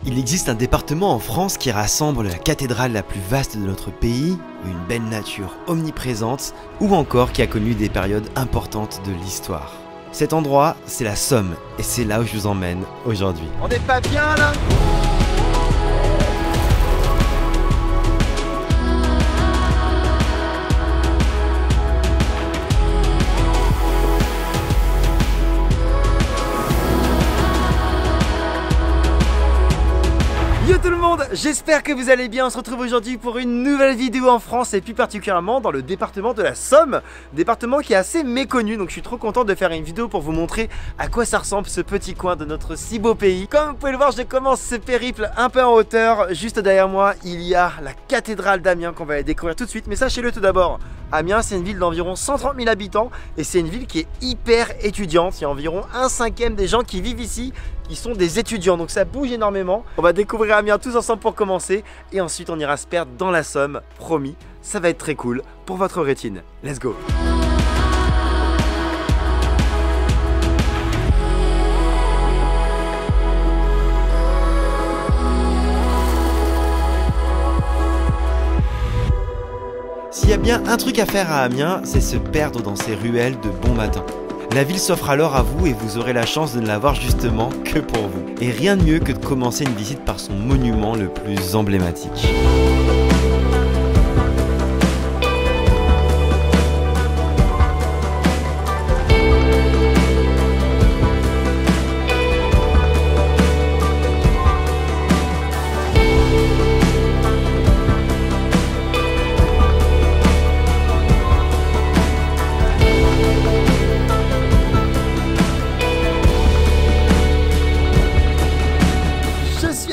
Il existe un département en France qui rassemble la cathédrale la plus vaste de notre pays, une belle nature omniprésente, ou encore qui a connu des périodes importantes de l'histoire. Cet endroit, c'est la Somme, et c'est là où je vous emmène aujourd'hui. On n'est pas bien là ? Yo tout le monde, j'espère que vous allez bien. On se retrouve aujourd'hui pour une nouvelle vidéo en France et plus particulièrement dans le département de la Somme. Département qui est assez méconnu, donc je suis trop content de faire une vidéo pour vous montrer à quoi ça ressemble ce petit coin de notre si beau pays. Comme vous pouvez le voir, je commence ce périple un peu en hauteur. Juste derrière moi, il y a la cathédrale d'Amiens qu'on va aller découvrir tout de suite. Mais sachez-le tout d'abord, Amiens c'est une ville d'environ 130 000 habitants et c'est une ville qui est hyper étudiante. Il y a environ 1/5 des gens qui vivent ici qui sont des étudiants, donc ça bouge énormément. On va découvrir Amiens tous ensemble pour commencer et ensuite on ira se perdre dans la Somme, promis, ça va être très cool pour votre rétine. Let's go! S'il y a bien un truc à faire à Amiens, c'est se perdre dans ces ruelles de bon matin. La ville s'offre alors à vous et vous aurez la chance de ne la voir justement que pour vous. Et rien de mieux que de commencer une visite par son monument le plus emblématique.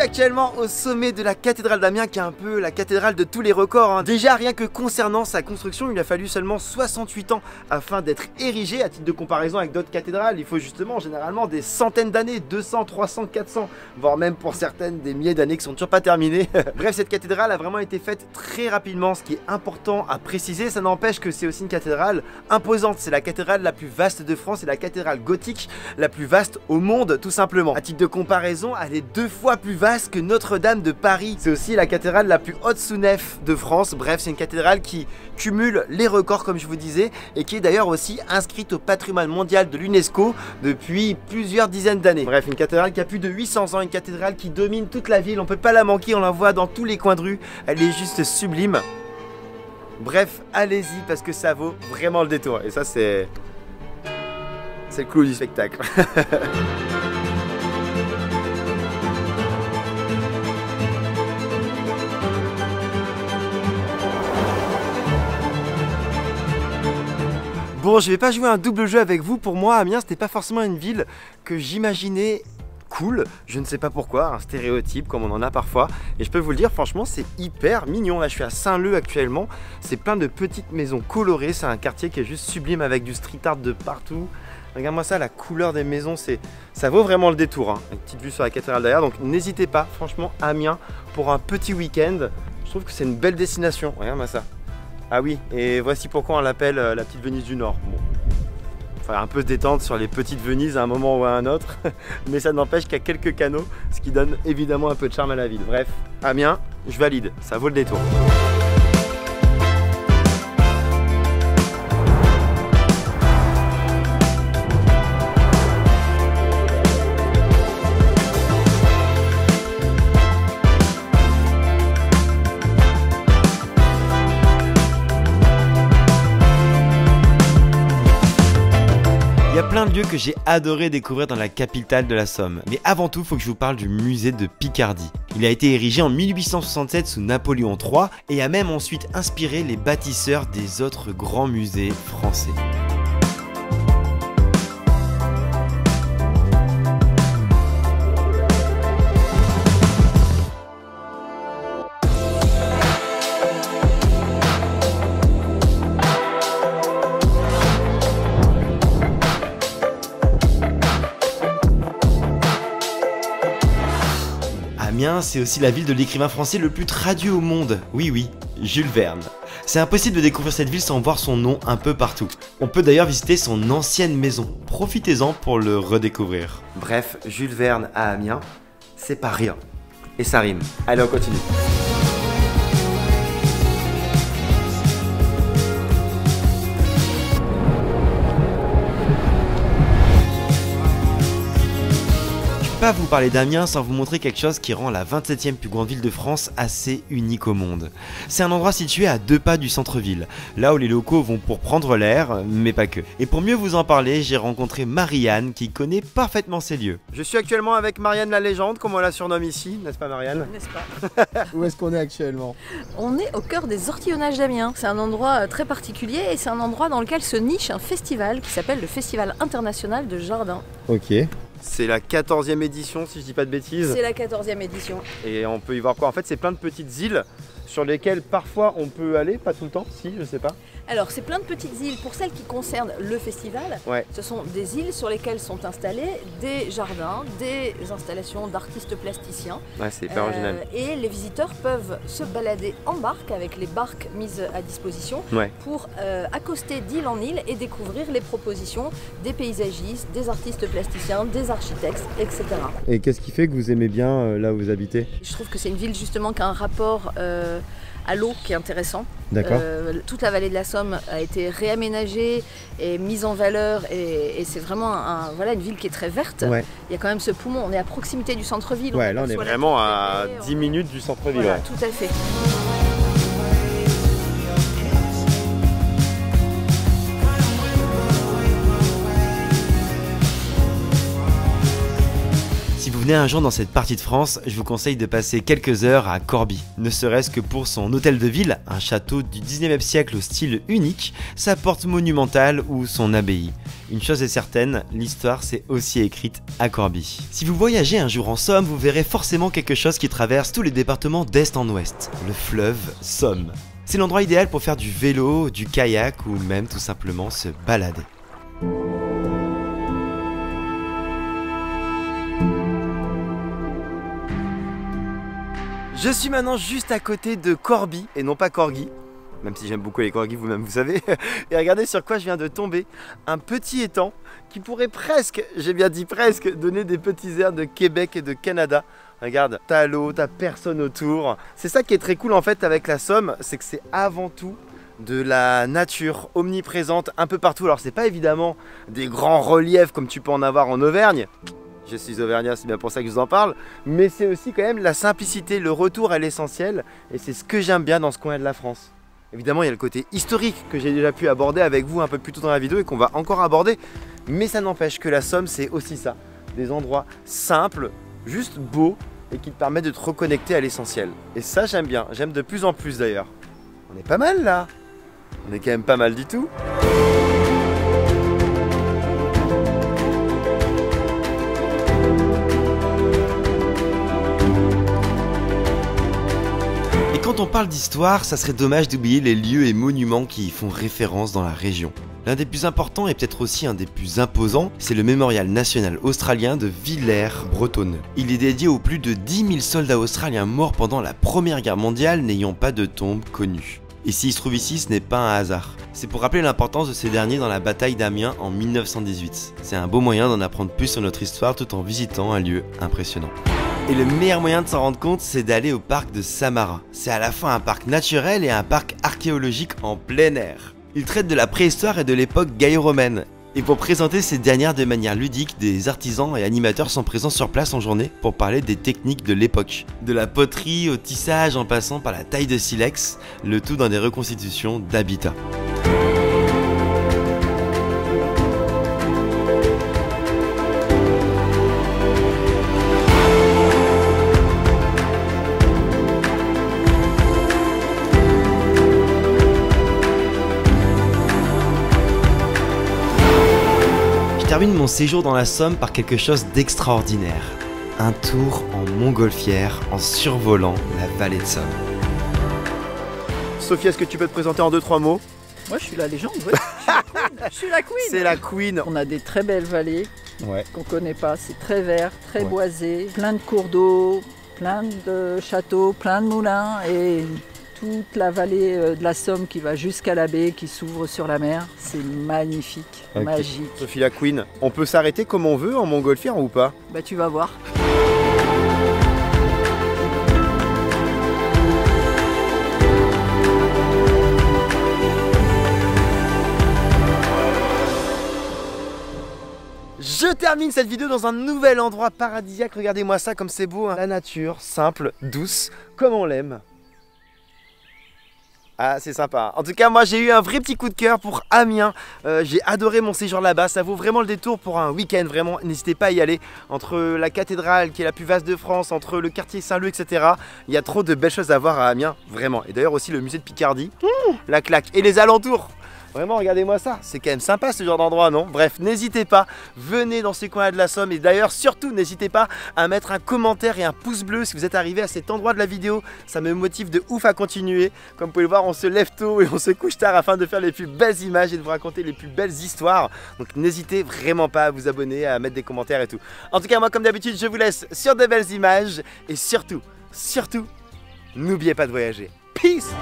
Actuellement au sommet de la cathédrale d'Amiens qui est un peu la cathédrale de tous les records hein. Déjà rien que concernant sa construction, il a fallu seulement 68 ans afin d'être érigé. À titre de comparaison avec d'autres cathédrales, il faut justement généralement des centaines d'années, 200, 300, 400, voire même pour certaines des milliers d'années qui sont toujours pas terminées. Bref, cette cathédrale a vraiment été faite très rapidement, ce qui est important à préciser. Ça n'empêche que c'est aussi une cathédrale imposante. C'est la cathédrale la plus vaste de France et la cathédrale gothique la plus vaste au monde tout simplement. À titre de comparaison, elle est 2 fois plus vaste que Notre-Dame de Paris. C'est aussi la cathédrale la plus haute sous nef de France. Bref, c'est une cathédrale qui cumule les records comme je vous disais et qui est d'ailleurs aussi inscrite au patrimoine mondial de l'UNESCO depuis plusieurs dizaines d'années. Bref, une cathédrale qui a plus de 800 ans, une cathédrale qui domine toute la ville. On peut pas la manquer, on la voit dans tous les coins de rue. Elle est juste sublime. Bref, allez-y parce que ça vaut vraiment le détour. Et ça c'est le clou du spectacle. Bon, je vais pas jouer un double jeu avec vous. Pour moi, Amiens, c'était pas forcément une ville que j'imaginais cool. Je ne sais pas pourquoi, un stéréotype comme on en a parfois. Et je peux vous le dire, franchement, c'est hyper mignon. Là, je suis à Saint-Leu actuellement. C'est plein de petites maisons colorées. C'est un quartier qui est juste sublime avec du street art de partout. Regarde-moi ça, la couleur des maisons, ça vaut vraiment le détour. Hein. Une petite vue sur la cathédrale derrière. Donc, n'hésitez pas, franchement, Amiens, pour un petit week-end. Je trouve que c'est une belle destination. Regarde-moi ça. Ah oui, et voici pourquoi on l'appelle la petite Venise du Nord. Bon, enfin un peu se détendre sur les petites Venises à un moment ou à un autre, mais ça n'empêche qu'il y a quelques canaux, ce qui donne évidemment un peu de charme à la ville. Bref, Amiens, je valide, ça vaut le détour. Il y a plein de lieux que j'ai adoré découvrir dans la capitale de la Somme. Mais avant tout, il faut que je vous parle du musée de Picardie. Il a été érigé en 1867 sous Napoléon III et a même ensuite inspiré les bâtisseurs des autres grands musées français. Amiens, c'est aussi la ville de l'écrivain français le plus traduit au monde. Oui, Jules Verne. C'est impossible de découvrir cette ville sans voir son nom un peu partout. On peut d'ailleurs visiter son ancienne maison. Profitez-en pour le redécouvrir. Bref, Jules Verne à Amiens, c'est pas rien. Et ça rime. Allez, on continue. Pas vous parler d'Amiens sans vous montrer quelque chose qui rend la 27e plus grande ville de France assez unique au monde. C'est un endroit situé à 2 pas du centre-ville, là où les locaux vont pour prendre l'air, mais pas que. Et pour mieux vous en parler, j'ai rencontré Marianne qui connaît parfaitement ces lieux. Je suis actuellement avec Marianne la légende, comme on la surnomme ici, n'est-ce pas Marianne? N'est-ce pas? Où est-ce qu'on est actuellement? On est au cœur des ortillonnages d'Amiens. C'est un endroit très particulier et c'est un endroit dans lequel se niche un festival qui s'appelle le Festival International de Jardin. Ok. C'est la 14e édition si je dis pas de bêtises. C'est la 14e édition. Et on peut y voir quoi? En fait c'est plein de petites îles sur lesquelles parfois on peut aller, pas tout le temps, si je sais pas. Alors c'est plein de petites îles. Pour celles qui concernent le festival, ouais. Ce sont des îles sur lesquelles sont installés des jardins, des installations d'artistes plasticiens. Ouais, c'est hyper original. Et les visiteurs peuvent se balader en barque avec les barques mises à disposition pour accoster d'île en île et découvrir les propositions des paysagistes, des artistes plasticiens, des architectes, etc. Et qu'est-ce qui fait que vous aimez bien là où vous habitez? Je trouve que c'est une ville justement qui a un rapport à l'eau qui est intéressant. D'accord. Toute la vallée de la Somme a été réaménagée et mise en valeur et c'est vraiment voilà, une ville qui est très verte. Ouais. Il y a quand même ce poumon, on est à proximité du centre-ville. Ouais, là on est vraiment à 10 minutes du centre-ville. Voilà, tout à fait. Si vous venez un jour dans cette partie de France, je vous conseille de passer quelques heures à Corbie. Ne serait-ce que pour son hôtel de ville, un château du 19e siècle au style unique, sa porte monumentale ou son abbaye. Une chose est certaine, l'histoire s'est aussi écrite à Corbie. Si vous voyagez un jour en Somme, vous verrez forcément quelque chose qui traverse tous les départements d'est en ouest, le fleuve Somme. C'est l'endroit idéal pour faire du vélo, du kayak ou même tout simplement se balader. Je suis maintenant juste à côté de Corbie, et non pas Corgi, même si j'aime beaucoup les corgis, vous-même vous savez. Et regardez sur quoi je viens de tomber, un petit étang qui pourrait presque, j'ai bien dit presque, donner des petits airs de Québec et de Canada. Regarde, t'as l'eau, t'as personne autour. C'est ça qui est très cool en fait avec la Somme, c'est que c'est avant tout de la nature omniprésente un peu partout. Alors c'est pas évidemment des grands reliefs comme tu peux en avoir en Auvergne. Je suis auvergnat, c'est bien pour ça que je vous en parle. Mais c'est aussi quand même la simplicité, le retour à l'essentiel. Et c'est ce que j'aime bien dans ce coin de la France. Évidemment, il y a le côté historique que j'ai déjà pu aborder avec vous un peu plus tôt dans la vidéo et qu'on va encore aborder. Mais ça n'empêche que la Somme, c'est aussi ça. Des endroits simples, juste beaux et qui te permettent de te reconnecter à l'essentiel. Et ça, j'aime bien. J'aime de plus en plus d'ailleurs. On est pas mal là. On est quand même pas mal du tout. Quand on parle d'histoire, ça serait dommage d'oublier les lieux et monuments qui y font référence dans la région. L'un des plus importants et peut-être aussi un des plus imposants, c'est le mémorial national australien de Villers-Bretonneux. Il est dédié aux plus de 10 000 soldats australiens morts pendant la Première Guerre mondiale n'ayant pas de tombe connue. Et s'il se trouve ici, ce n'est pas un hasard. C'est pour rappeler l'importance de ces derniers dans la bataille d'Amiens en 1918. C'est un beau moyen d'en apprendre plus sur notre histoire tout en visitant un lieu impressionnant. Et le meilleur moyen de s'en rendre compte, c'est d'aller au parc de Samara. C'est à la fois un parc naturel et un parc archéologique en plein air. Il traite de la préhistoire et de l'époque gallo-romaine. Et pour présenter ces dernières de manière ludique, des artisans et animateurs sont présents sur place en journée pour parler des techniques de l'époque. De la poterie au tissage en passant par la taille de silex, le tout dans des reconstitutions d'habitats. Je termine mon séjour dans la Somme par quelque chose d'extraordinaire. Un tour en montgolfière en survolant la vallée de Somme. Sophie, est-ce que tu peux te présenter en 2-3 mots? Moi je suis la légende, oui. Je suis la queen. C'est la queen. On a des très belles vallées qu'on connaît pas. C'est très vert, très boisé, plein de cours d'eau, plein de châteaux, plein de moulins et toute la vallée de la Somme qui va jusqu'à la baie, qui s'ouvre sur la mer. C'est magnifique, magique. Sophie la queen, on peut s'arrêter comme on veut en montgolfière ou pas? Bah tu vas voir. termine cette vidéo dans un nouvel endroit paradisiaque. Regardez-moi ça comme c'est beau, hein. La nature, simple, douce, comme on l'aime. Ah, c'est sympa. En tout cas, moi j'ai eu un vrai petit coup de cœur pour Amiens. J'ai adoré mon séjour là-bas. Ça vaut vraiment le détour pour un week-end. Vraiment, n'hésitez pas à y aller. Entre la cathédrale qui est la plus vaste de France, entre le quartier Saint-Leu, etc. Il y a trop de belles choses à voir à Amiens. Vraiment. Et d'ailleurs aussi le musée de Picardie. La claque. Et les alentours. Vraiment, regardez-moi ça, c'est quand même sympa ce genre d'endroit, non? Bref, n'hésitez pas, venez dans ces coins-là de la Somme. Et d'ailleurs, surtout, n'hésitez pas à mettre un commentaire et un pouce bleu si vous êtes arrivé à cet endroit de la vidéo. Ça me motive de ouf à continuer. Comme vous pouvez le voir, on se lève tôt et on se couche tard afin de faire les plus belles images et de vous raconter les plus belles histoires. Donc n'hésitez vraiment pas à vous abonner, à mettre des commentaires et tout. En tout cas, moi, comme d'habitude, je vous laisse sur de belles images. Et surtout, n'oubliez pas de voyager. Peace!